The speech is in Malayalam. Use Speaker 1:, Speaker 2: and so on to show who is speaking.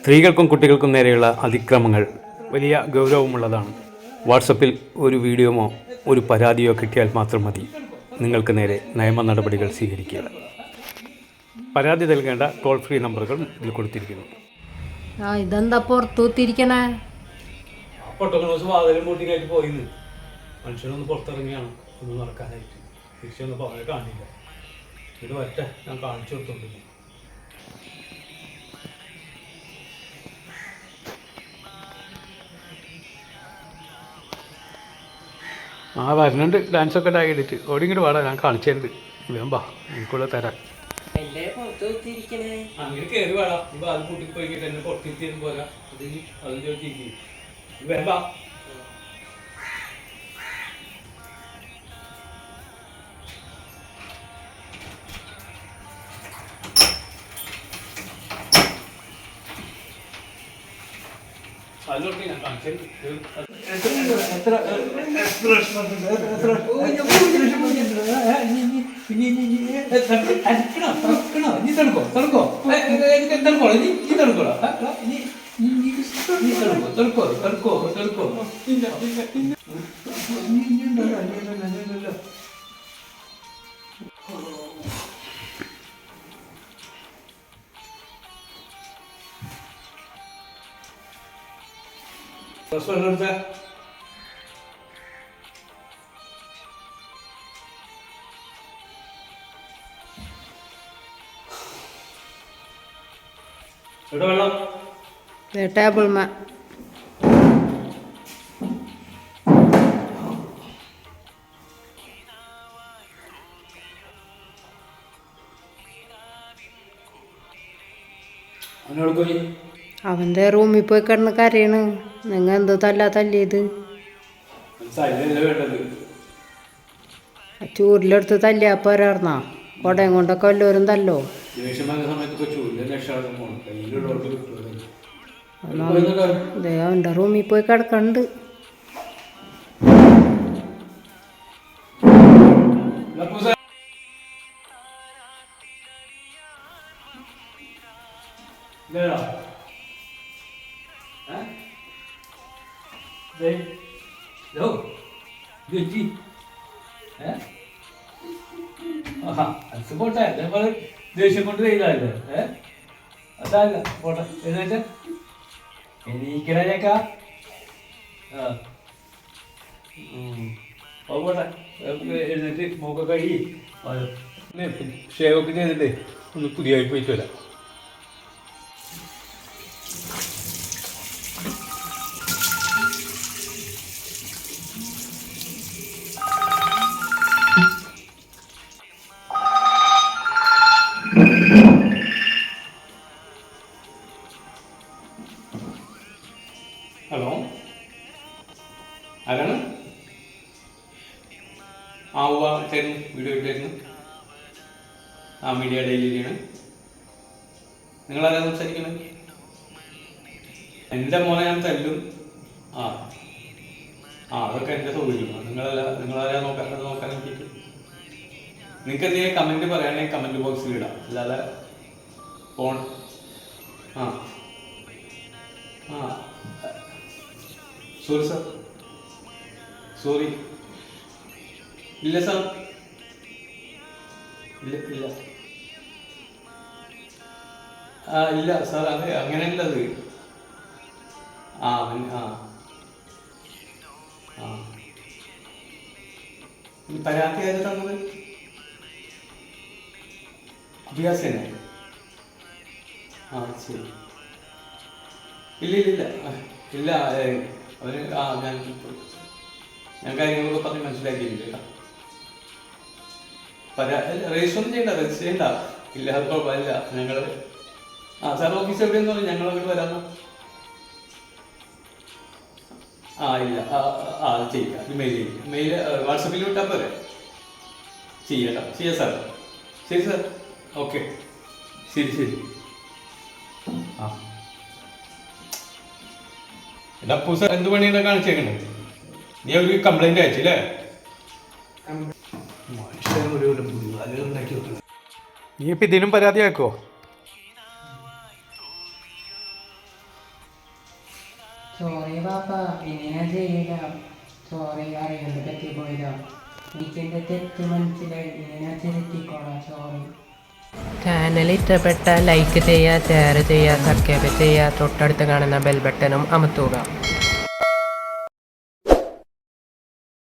Speaker 1: സ്ത്രീകൾക്കും കുട്ടികൾക്കും നേരെയുള്ള അതിക്രമങ്ങൾ വലിയ ഗൗരവമുള്ളതാണ്. വാട്സപ്പിൽ ഒരു വീഡിയോയോ ഒരു പരാതിയോ കിട്ടിയാൽ മാത്രം മതി നിങ്ങൾക്ക് നേരെ നിയമ നടപടികൾ സ്വീകരിക്കുക. പരാതി നൽകേണ്ട ടോൾ ഫ്രീ നമ്പറുകൾ ഇതിൽ കൊടുത്തിരിക്കുന്നു.
Speaker 2: ഇതെന്താ പുറത്തൂത്തിരിക്കണേ?
Speaker 1: വാതിലും പൂട്ടിക്കായിട്ട് പോയിന്ന് മനുഷ്യനൊന്ന് പുറത്തിറങ്ങിയാണ് ഒന്ന് നടക്കാനായിട്ട്. തിരിച്ചൊന്നും അവരെ കാണില്ല. ഇത് വരട്ടെ, ഞാൻ കാണിച്ചു കൊടുത്തോണ്ടില്ല. വരുന്നുണ്ട്. ഡാൻസൊക്കെ ഇടായിട്ട് ഓടിങ്ങിട്ട് പാടാ, ഞാൻ കാണിച്ചിട്ടുണ്ട്. വേമ്പാ എനിക്കുള്ള തരാം. അങ്ങനെ കയറി വേടാ. ഇപ്പൊ അത് കൂട്ടി പോയി എന്നെ പുറത്തിരുത്തിയും പോരാ. അതും ചോദിച്ചിരിക്കും. വേമ്പാ അതിലോട്ട് ഞാൻ കാണിച്ചിട്ടുണ്ട്.
Speaker 2: ടേബിൾ മേ അവന്റെ റൂമിൽ പോയി കിടന്ന് കരയണ്. നിങ്ങൾ എന്തോ തല്ലിയത്? ചൂരിലെടുത്ത് തല്ലിയാ പോരാർന്നാ? കൊടയും കൊണ്ടൊക്കെ എല്ലാവരും തല്ലോ. അവന്റെ റൂമിൽ പോയി കിടക്കണ്ട്.
Speaker 1: പോട്ടെ, നമ്മൾ ദേഷ്യം കൊണ്ട് ചെയ്തല്ലേ? അതല്ല പോട്ടെ. എന്നിട്ട് എനിക്കണേക്കാ പോട്ടെ. എഴുന്നേറ്റ് മൂക്കൊക്കെ കഴുകി ഷേവൊക്കെ ചെയ്തിട്ട് ഒന്ന് പുതിയ പോയിട്ട് വരാം. ഹലോ, ആരാണ്? ഇട്ടായിരുന്നു, വീഡിയോ ഇട്ടായിരുന്നു. മീഡിയ ഡെയിലിയാണ്. നിങ്ങളാരാ സംസാരിക്കുന്നത്? എൻ്റെ മോനെ ഞാൻ തല്ലും. അതൊക്കെ എൻ്റെ സൗകര്യം. നിങ്ങളാരാ നോക്കാൻ വേണ്ടിയിട്ട് നിങ്ങൾക്ക് എന്തെങ്കിലും കമൻറ്റ് പറയുകയാണെങ്കിൽ കമൻറ്റ് ബോക്സിൽ ഇടാം. അല്ലാതെ ഫോൺ സോറി സാർ, സോറി. ഇല്ല സാർ, ഇല്ല ഇല്ല സാർ, അത് അങ്ങനെയല്ലത്. പരാതി ആര് തന്നത്? അഭ്യാസേനെ? ശരി. ഇല്ല അവര് ഞാൻ കാര്യങ്ങളൊക്കെ പറഞ്ഞ് മനസ്സിലാക്കിയില്ല. രജിസ്റ്റർ ചെയ്യണ്ട. ഇല്ല, അത് കുഴപ്പമില്ല. ഞങ്ങള് സാർ ഓഫീസ് എവിടെയെന്ന് പറഞ്ഞു ഞങ്ങൾ അങ്ങോട്ട് വരാമോ? ഇല്ല, അത് ചെയ്യാം. മെയിൽ വാട്സപ്പിൽ വിട്ടാൽ പോരെ? ചെയ്യാം സാർ. ശരി സാർ, ഓക്കെ. ശരി. എടാ പൂസ, എന്ത് പണിയാണ് കാണിച്ചേക്കണേ? നീ ഒരു കംപ്ലൈന്റ് അയച്ചില്ലേ? നീ ഇപ്പം ഇതിനും പരാതി ആക്കോ?
Speaker 2: സോറി പാപ്പ, ഇനി ഞാൻ ചെയ്യില്ല. സോറി, അറിയാണ്ട് പറ്റിപ്പോയതാ. എനിക്കെൻ്റെ തെറ്റ് മനസ്സിലായി, ഇനി ഞാൻ തിരുത്തിക്കോളാം. സോറി.
Speaker 3: ചാനൽ ഇഷ്ടപ്പെട്ടാൽ ലൈക്ക് ചെയ്യുക, ഷെയർ ചെയ്യുക, സബ്സ്ക്രൈബ് ചെയ്യുക, തൊട്ടടുത്ത് കാണുന്ന ബെൽ ബട്ടണും അമർത്തുക.